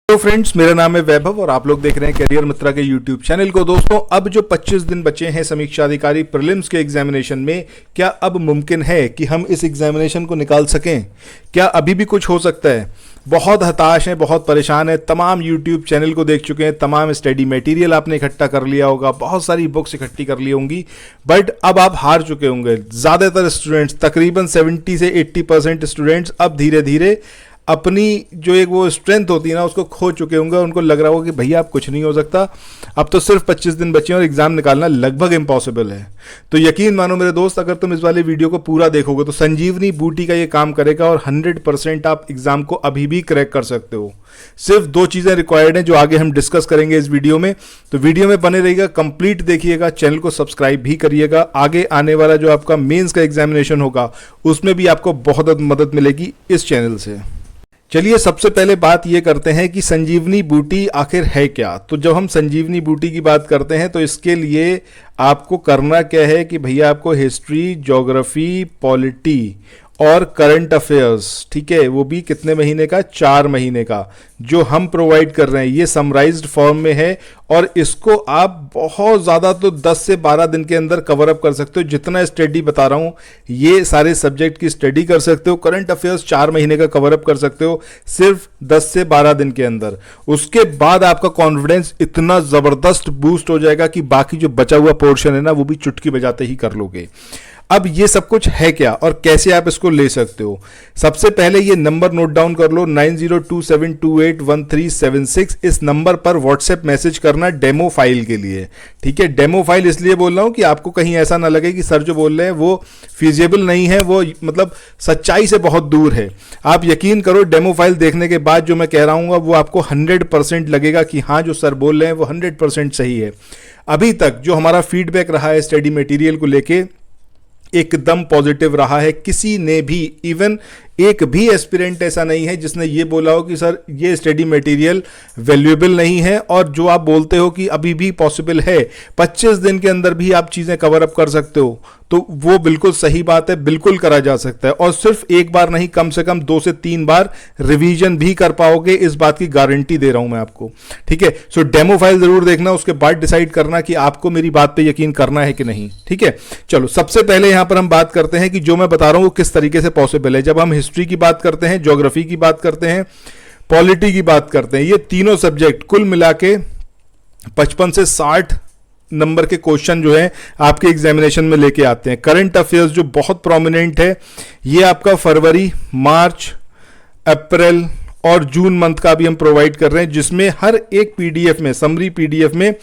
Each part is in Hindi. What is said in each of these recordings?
हेलो फ्रेंड्स, मेरा नाम है वैभव और आप लोग देख रहे हैं करियर मित्रा के यूट्यूब चैनल को। दोस्तों, अब जो 25 दिन बचे हैं समीक्षा अधिकारी प्रीलिम्स के एग्जामिनेशन में, क्या अब मुमकिन है कि हम इस एग्जामिनेशन को निकाल सकें? क्या अभी भी कुछ हो सकता है? बहुत हताश हैं, बहुत परेशान हैं, तमाम यूट्यूब चैनल को देख चुके हैं, तमाम स्टडी मटेरियल आपने इकट्ठा कर लिया होगा, बहुत सारी बुक्स इकट्ठी कर ली होंगी, बट अब आप हार चुके होंगे। ज़्यादातर स्टूडेंट्स, तकरीबन 70 से 80% स्टूडेंट्स अब धीरे धीरे अपनी जो एक वो स्ट्रेंथ होती है ना, उसको खो चुके होंगे। उनको लग रहा होगा कि भैया अब कुछ नहीं हो सकता, अब तो सिर्फ 25 दिन बचे हैं और एग्जाम निकालना लगभग इम्पॉसिबल है। तो यकीन मानो मेरे दोस्त, अगर तुम इस वाले वीडियो को पूरा देखोगे तो संजीवनी बूटी का ये काम करेगा और 100% आप एग्जाम को अभी भी क्रैक कर सकते हो। सिर्फ 2 चीज़ें रिक्वायर्ड हैं जो आगे हम डिस्कस करेंगे इस वीडियो में। तो वीडियो में बने रहिएगा, कंप्लीट देखिएगा, चैनल को सब्सक्राइब भी करिएगा। आगे आने वाला जो आपका मेंस का एग्जामिनेशन होगा उसमें भी आपको बहुत मदद मिलेगी इस चैनल से। चलिए, सबसे पहले बात ये करते हैं कि संजीवनी बूटी आखिर है क्या। तो जब हम संजीवनी बूटी की बात करते हैं तो इसके लिए आपको करना क्या है कि भैया आपको हिस्ट्री, ज्योग्राफी, पॉलिटी और करंट अफेयर्स, ठीक है, वो भी कितने महीने का? 4 महीने का, जो हम प्रोवाइड कर रहे हैं। ये समराइज्ड फॉर्म में है और इसको आप बहुत ज़्यादा तो 10 से 12 दिन के अंदर कवर अप कर सकते हो। जितना स्टडी बता रहा हूँ, ये सारे सब्जेक्ट की स्टडी कर सकते हो। करंट अफेयर्स 4 महीने का कवर अप कर सकते हो सिर्फ 10 से 12 दिन के अंदर। उसके बाद आपका कॉन्फिडेंस इतना ज़बरदस्त बूस्ट हो जाएगा कि बाकी जो बचा हुआ पोर्शन है ना, वो भी चुटकी बजाते ही कर लोगे। अब ये सब कुछ है क्या और कैसे आप इसको ले सकते हो? सबसे पहले ये नंबर नोट डाउन कर लो, 9027281376। इस नंबर पर व्हाट्सएप मैसेज करना डेमो फाइल के लिए, ठीक है। डेमो फाइल इसलिए बोल रहा हूं कि आपको कहीं ऐसा ना लगे कि सर जो बोल रहे हैं वो फिजिबल नहीं है, वो मतलब सच्चाई से बहुत दूर है। आप यकीन करो, डेमो फाइल देखने के बाद जो मैं कह रहा हूँ वो आपको 100% लगेगा कि हाँ, जो सर बोल रहे हैं वो 100% सही है। अभी तक जो हमारा फीडबैक रहा है स्टडी मटेरियल को लेके, एकदम पॉजिटिव रहा है। किसी ने भी, इवन एक भी एस्पिरेंट ऐसा नहीं है जिसने ये बोला हो कि सर ये स्टडी मटेरियल वैल्यूएबल नहीं है। और जो आप बोलते हो कि अभी भी पॉसिबल है, 25 दिन के अंदर भी आप चीज़ें कवर अप कर सकते हो, तो वो बिल्कुल सही बात है, बिल्कुल करा जा सकता है। और सिर्फ एक बार नहीं, कम से कम 2 से 3 बार रिवीजन भी कर पाओगे, इस बात की गारंटी दे रहा हूं मैं आपको, ठीक है। सो डेमो फाइल जरूर देखना, उसके बाद डिसाइड करना कि आपको मेरी बात पे यकीन करना है कि नहीं, ठीक है। चलो, सबसे पहले यहां पर हम बात करते हैं कि जो मैं बता रहा हूं वो किस तरीके से पॉसिबल है। जब हम हिस्ट्री की बात करते हैं, ज्योग्राफी की बात करते हैं, पॉलिटी की बात करते हैं, ये तीनों सब्जेक्ट कुल मिला के 55 से 60 नंबर के क्वेश्चन जो है आपके एग्जामिनेशन में लेके आते हैं। करंट अफेयर्स जो बहुत प्रोमिनेंट है, ये आपका फरवरी, मार्च, अप्रैल और जून मंथ का भी हम प्रोवाइड कर रहे हैं, जिसमें हर एक पीडीएफ में, समरी पीडीएफ में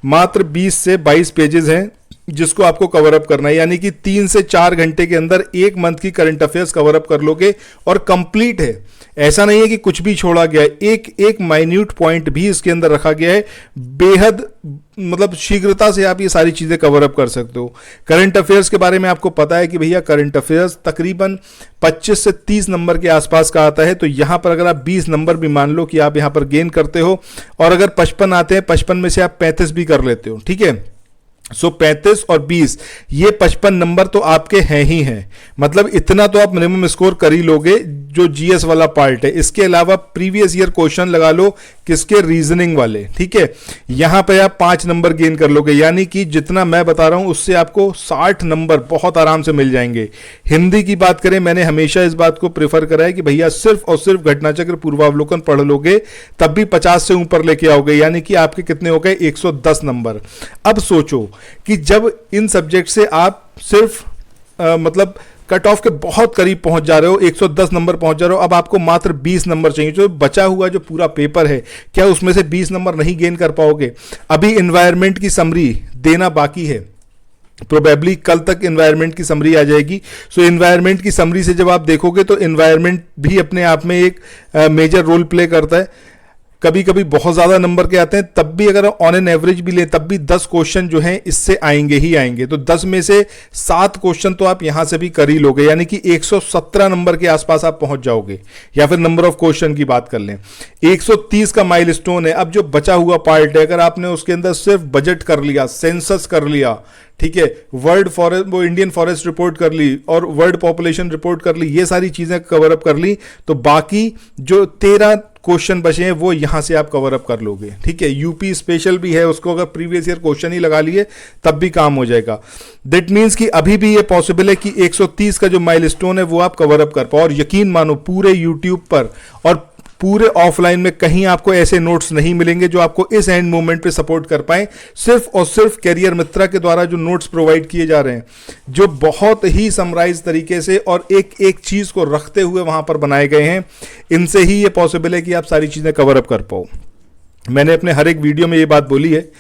मात्र 20 से 22 पेजेस हैं जिसको आपको कवर अप करना है। यानी कि 3 से 4 घंटे के अंदर 1 मंथ की करंट अफेयर्स कवर अप कर लोगे और कंप्लीट है। ऐसा नहीं है कि कुछ भी छोड़ा गया है, एक एक माइन्यूट पॉइंट भी इसके अंदर रखा गया है। बेहद मतलब शीघ्रता से आप ये सारी चीजें कवर अप कर सकते हो। करंट अफेयर्स के बारे में आपको पता है कि भैया करंट अफेयर्स तकरीबन 25 से 30 नंबर के आसपास का आता है। तो यहां पर अगर आप 20 नंबर भी मान लो कि आप यहां पर गेन करते हो, और अगर 55 आते हैं, 55 में से आप 35 भी कर लेते हो, ठीक है। सो 35 और 20, ये 55 नंबर तो आपके हैं ही हैं। मतलब इतना तो आप मिनिमम स्कोर कर ही लोगे जो जीएस वाला पार्ट है। इसके अलावा प्रीवियस ईयर क्वेश्चन लगा लो, किसके? रीजनिंग वाले, ठीक है। यहां पे आप 5 नंबर गेन कर लोगे, यानी कि जितना मैं बता रहा हूं उससे आपको 60 नंबर बहुत आराम से मिल जाएंगे। हिंदी की बात करें, मैंने हमेशा इस बात को प्रेफर करा है कि भैया सिर्फ और सिर्फ घटनाचक्र पूर्वावलोकन पढ़ लोगे तब भी 50 से ऊपर लेके आओगे, यानी कि आपके कितने हो गए? 110 नंबर। अब सोचो कि जब इन सब्जेक्ट से आप सिर्फ मतलब कट ऑफ के बहुत करीब पहुंच जा रहे हो, 110 नंबर पहुंच जा रहे हो, अब आपको मात्र 20 नंबर चाहिए। जो बचा हुआ जो पूरा पेपर है, क्या उसमें से 20 नंबर नहीं गेन कर पाओगे? अभी एनवायरनमेंट की समरी देना बाकी है, प्रोबेबली कल तक एनवायरनमेंट की समरी आ जाएगी। सो एनवायरनमेंट की समरी से जब आप देखोगे तो एनवायरनमेंट भी अपने आप में एक मेजर रोल प्ले करता है। कभी कभी बहुत ज़्यादा नंबर के आते हैं, तब भी अगर ऑन एन एवरेज भी ले तब भी 10 क्वेश्चन जो हैं इससे आएंगे ही आएंगे। तो 10 में से 7 क्वेश्चन तो आप यहां से भी कर ही लोगे, यानी कि 117 नंबर के आसपास आप पहुंच जाओगे। या फिर नंबर ऑफ क्वेश्चन की बात कर लें, 130 का माइलस्टोन है। अब जो बचा हुआ पार्ट है, अगर आपने उसके अंदर सिर्फ बजट कर लिया, सेंसस कर लिया, ठीक है, वर्ल्ड फॉरेस्ट, वो इंडियन फॉरेस्ट रिपोर्ट कर ली और वर्ल्ड पॉपुलेशन रिपोर्ट कर ली, ये सारी चीजें कवर अप कर ली, तो बाकी जो 13 क्वेश्चन बचे हैं वो यहां से आप कवर अप कर लोगे। ठीक है, यूपी स्पेशल भी है, उसको अगर प्रीवियस ईयर क्वेश्चन ही लगा लिए तब भी काम हो जाएगा। दैट मीन्स कि अभी भी ये पॉसिबल है कि 130 का जो माइलस्टोन है वो आप कवर अप कर पाओ। और यकीन मानो पूरे यूट्यूब पर और पूरे ऑफलाइन में कहीं आपको ऐसे नोट्स नहीं मिलेंगे जो आपको इस एंड मोमेंट पे सपोर्ट कर पाए। सिर्फ और सिर्फ कैरियर मित्रा के द्वारा जो नोट्स प्रोवाइड किए जा रहे हैं, जो बहुत ही समराइज तरीके से और एक एक चीज को रखते हुए वहां पर बनाए गए हैं, इनसे ही ये पॉसिबल है कि आप सारी चीजें कवर अप कर पाओ। मैंने अपने हर एक वीडियो में ये बात बोली है।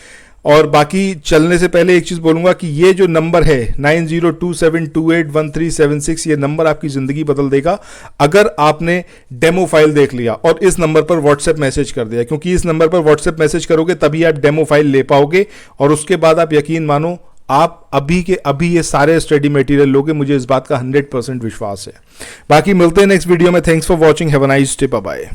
और बाकी चलने से पहले एक चीज बोलूंगा कि ये जो नंबर है 9027281376, ये नंबर आपकी जिंदगी बदल देगा अगर आपने डेमो फाइल देख लिया और इस नंबर पर व्हाट्सएप मैसेज कर दिया, क्योंकि इस नंबर पर व्हाट्सएप मैसेज करोगे तभी आप डेमो फाइल ले पाओगे। और उसके बाद आप यकीन मानो, आप अभी के अभी ये सारे स्टडी मटेरियल लोगे, मुझे इस बात का 100% विश्वास है। बाकी मिलते हैं नेक्स्ट वीडियो में। Thanks for watching, have a nice day, bye bye.